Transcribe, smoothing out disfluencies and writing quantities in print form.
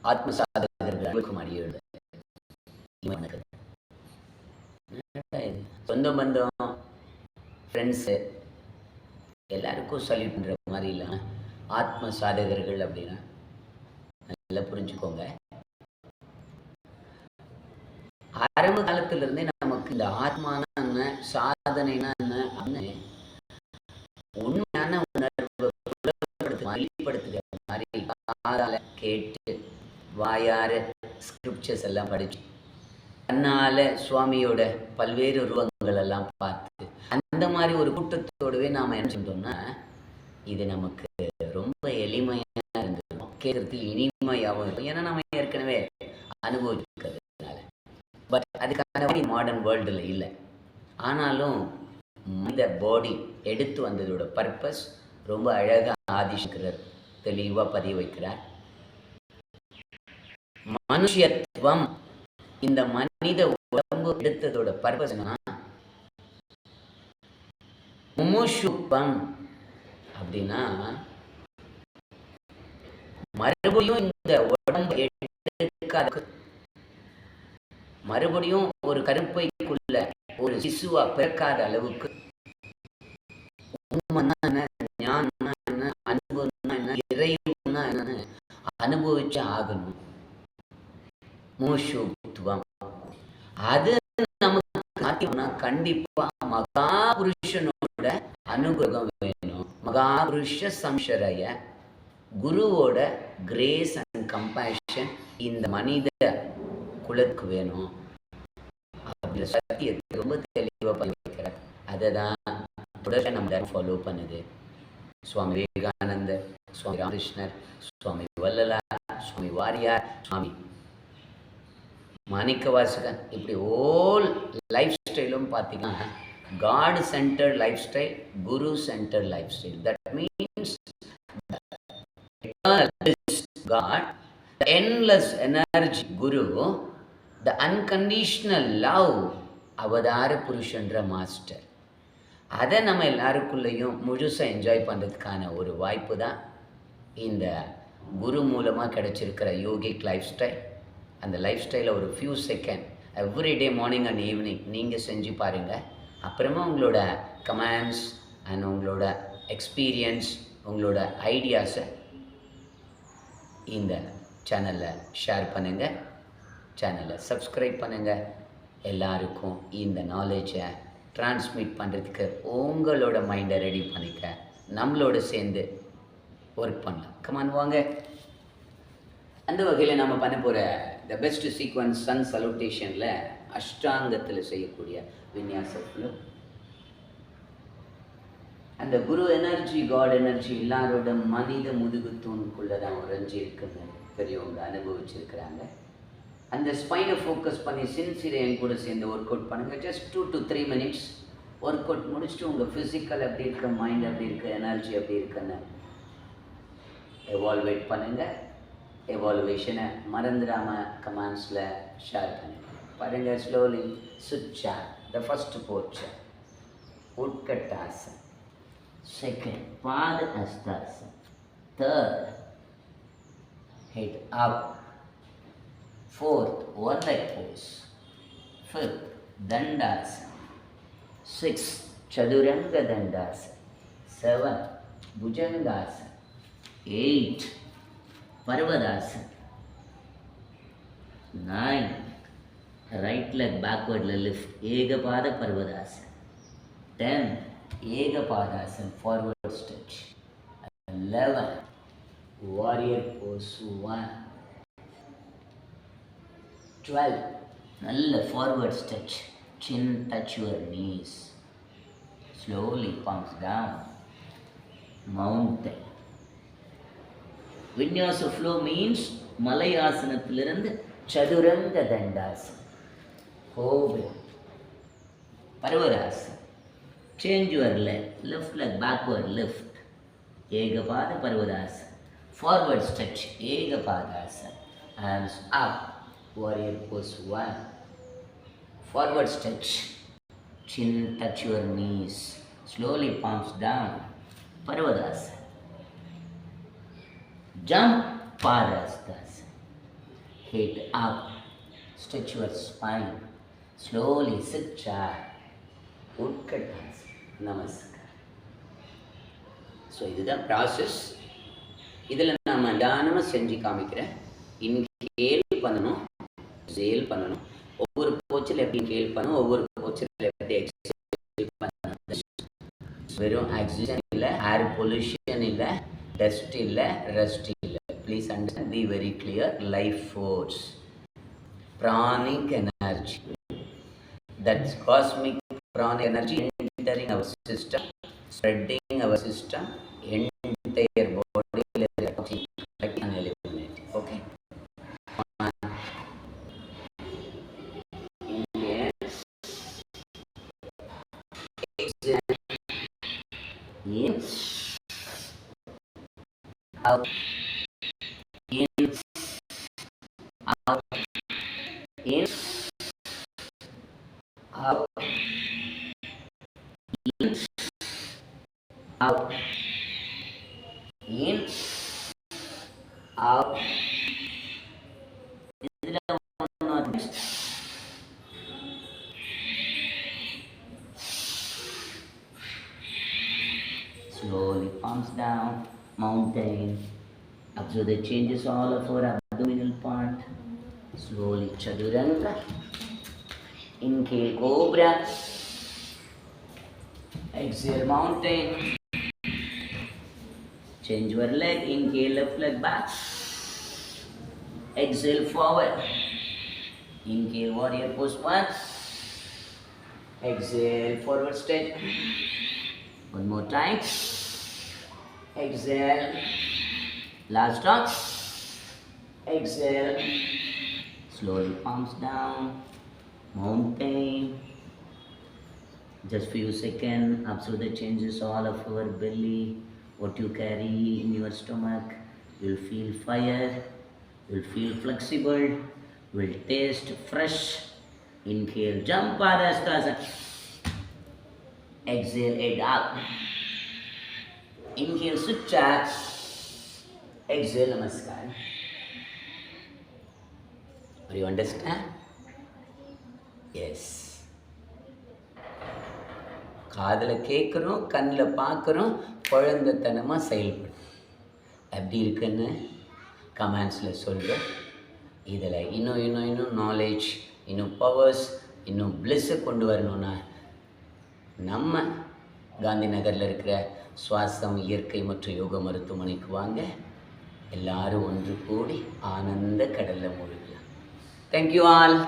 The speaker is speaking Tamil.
ஆத்ம சாதகர்களுக்கும் அடியோடு சொந்த பந்தம் ஃப்ரெண்ட்ஸு எல்லாருக்கும் சொல்லி பண்ணுற மாதிரி இல்லாமல் ஆத்ம சாதகர்கள் அப்படின்னா நல்லா புரிஞ்சுக்கோங்க. ஆரம்ப காலத்துல இருந்தே நமக்கு இந்த ஆத்மான என்ன, சாதனைனா என்ன அப்படின்னு உண்மையான உணர்வு வெளிப்படுத்துகிற மாதிரி காதால கேட்டு வாயார ஸ்கிரிப்சர்ஸ் எல்லாம் படிச்சு கண்ணால சுவாமியோட பல்வேறு உருவங்கள் எல்லாம் பார்த்து அந்த மாதிரி ஒரு கூட்டத்தோடவே நாம என்ன செஞ்சோம்னா இது நமக்கு ரொம்ப எளிமையா இருந்துடும், கேட்கறதுக்கு இனிமையாகவும் இருக்கும். ஏன்னா நம்ம ஏற்கனவே அனுபவிக்கிறதுனால. பட் அதுக்கான மாடர்ன் வேர்ல்டில் இல்லை. ஆனாலும் இந்த பாடி எடுத்து வந்ததோட பர்பஸ் ரொம்ப அழகாக ஆதிசங்கரர் தெளிவாக பதிய வைக்கிறார். மனுஷத்துவம், இந்த மனித உடம்பு எடுத்ததோட பர்பஸ் முமுஷுப்பம் அப்படின்னா மறுபடியும் இந்த உடம்பு எடுக்காத, மறுபடியும் ஒரு கருப்பைக்குள்ள ஒரு சிசுவா பிறக்காத அளவுக்கு உண்மைன்னா என்ன, ஞானம்னா என்ன, அன்புன்னா என்ன, இறைவன்னா என்னன்னு அனுபவிச்சு ஆகணும். மூஷுத்துவம் அது நமக்கு கண்டிப்பா மகாபுருஷனோட அனுகிரகம் வேணும். மகாபுருஷ சம்சரய, குருவோட கிரேஸ் அண்ட் கம்பேஷன் இந்த மனித குலத்துக்கு வேணும். அப்படி சத்தியத்தை ரொம்ப தெளிவாக பண்ணிக்கிறார். அதை தான் தொடர்ந்து நம்ம ஃபாலோ பண்ணுது. சுவாமி விவேகானந்தர், சுவாமி ராமகிருஷ்ணர், சுவாமி வள்ளலார், சுவாமி வாரியார், சுவாமி மாணிக்கவாசகன், இப்படி ஓல் லைஃப் ஸ்டைலும் பார்த்தீங்கன்னா God centered life style, guru centered life style. That means God, the endless energy Guru, the unconditional love அவதார புருஷன்ற மாஸ்டர். அதை நம்ம எல்லாருக்குள்ளேயும் முழுசாக என்ஜாய் பண்ணுறதுக்கான ஒரு வாய்ப்பு தான் இந்த குரு மூலமாக கிடைச்சிருக்கிற யோகிக் லைஃப் ஸ்டைல். அந்த லைஃப் ஸ்டைலை ஒரு few second everyday morning and evening நீங்கள் செஞ்சு பாருங்கள். அப்புறமா உங்களோட கமெண்ட்ஸ் அண்ட் உங்களோட எக்ஸ்பீரியன்ஸ், உங்களோட ஐடியாஸை இந்த சேனலில் ஷேர் பண்ணுங்கள், சேனலை சப்ஸ்கிரைப் பண்ணுங்கள். எல்லாருக்கும் இந்த நாலேஜை ட்ரான்ஸ்மிட் பண்ணுறதுக்கு உங்களோட மைண்டை ரெடி பண்ணிக்க நம்மளோட சேர்ந்து ஒர்க் பண்ணலாம். கமான் வாங்க. அந்த வகையில் நம்ம பண்ண போகிற த பெஸ்ட் சீக்வன்ஸ் சன் சல்யூட்டேஷனில் அஷ்டாங்கத்தில் செய்யக்கூடிய விநியாசத்தில் அந்த குரு எனர்ஜி, காட் எனர்ஜி எல்லாரோட மனித முதுகு தூணுக்குள்ளே தான் உறைஞ்சி இருக்குன்னு பெரியவங்க அனுபவிச்சிருக்கிறாங்க. அந்த ஸ்பைனை ஃபோக்கஸ் பண்ணி சின்சியரை என் கூட சேர்ந்து ஒர்க் அவுட் பண்ணுங்கள். Just 2 to 3 minutes work out முடிச்சுட்டு உங்கள் ஃபிசிக்கல் எப்படி இருக்கு, மைண்ட் எப்படி இருக்குது, எனர்ஜி எப்படி இருக்குன்னு எவால்வேட் பண்ணுங்கள். எவால்வேஷனை மறந்துடாமல் கமெண்ட்ஸில் ஷேர் பண்ணுங்கள். பாருங்கள், slowly switch the first posture Utkatasana, second Pada Hastasana, third head up, fourth one leg pose, fifth Dandasana, sixth Chaduranga Dandasana, seventh Bhujangasana, eighth Parvadasana, ninth right leg backward lift Egapada Parvadasana, 10th Ekapadasana forward stretch, 11 warrior pose 1, 12 நல்ல forward stretch, chin touch your knees, slowly palms down, mountain. Vinyasa flow means மலையாசனத்திலிருந்து சதுரங்க தண்டாசனம், கோவில் பர்வதாசனம். Change your leg, left leg backward lift, Ekapada Parvadasana, forward stretch, Ekapadasana, hands up, warrior pose 1, forward stretch, chin touch your knees, slowly palms down, Parvadasana, jump Padasana, Head up. Stretch your spine. Slowly sit chair. உட்கட்டாசனம். Namaskar. So இதுதான் ப்ராசஸ். இதில் நான் நிதானமாக செஞ்சு காமிக்கிறேன். இன்ஹேல் பண்ணணும், எக்ஸேல் பண்ணணும். ஒவ்வொரு போச்சில் எப்படி இன்ஹேல் பண்ணணும், ஒவ்வொரு போச்சில் எப்படி எக்ஸேல் பண்ணணும். வெறும் ஆக்சிஜன் இல்லை, ஏர் பொல்யூஷன் இல்லை, டஸ்ட் இல்லை, ரெஸ்ட் இல்லை. Please understand, be very clear. Life force, pranic energy, that's cosmic pranic energy entering our system, spreading our system, entire body and eliminating. Okay. In, out, in, out, in, out, in, out, in, out. Slowly palms down, mountain. Observe the changes all of our abdominal part. Slowly Chaturanga. Inhale cobra. Exhale mountain. Change your leg. Inhale left leg back. Exhale forward. Inhale warrior pose 1. Exhale forward stretch. One more time. Exhale. Last stop. Exhale. Slowly palms down. Mountain. Just few seconds. Observe the changes all of our belly. What you carry in your stomach. You'll feel fire. You'll feel flexible. Will taste fresh. Inhale. Jump Padhastasana. Exhale. Head up. Inhale. Sucha. Exhale. Namaskar. Do you understand? Yes. காதில் கேட்குறோம், கண்ணில் பார்க்குறோம், குழந்தைத்தனமாக செயல்படும். எப்படி இருக்குன்னு கமெண்ட்ஸில் சொல்கிறேன். இதில் இன்னும் நாலேஜ், இன்னும் பவர்ஸ், இன்னும் பிளெஸ்ஸை கொண்டு வரணும்னா நம்ம காந்தி நகரில் இருக்கிற சுவாசம் இயற்கை மற்றும் யோக மருத்துவமனைக்கு வாங்க. எல்லாரும் ஒன்று கூடி ஆனந்த கடலில் மூழ்கலாம். Thank you all.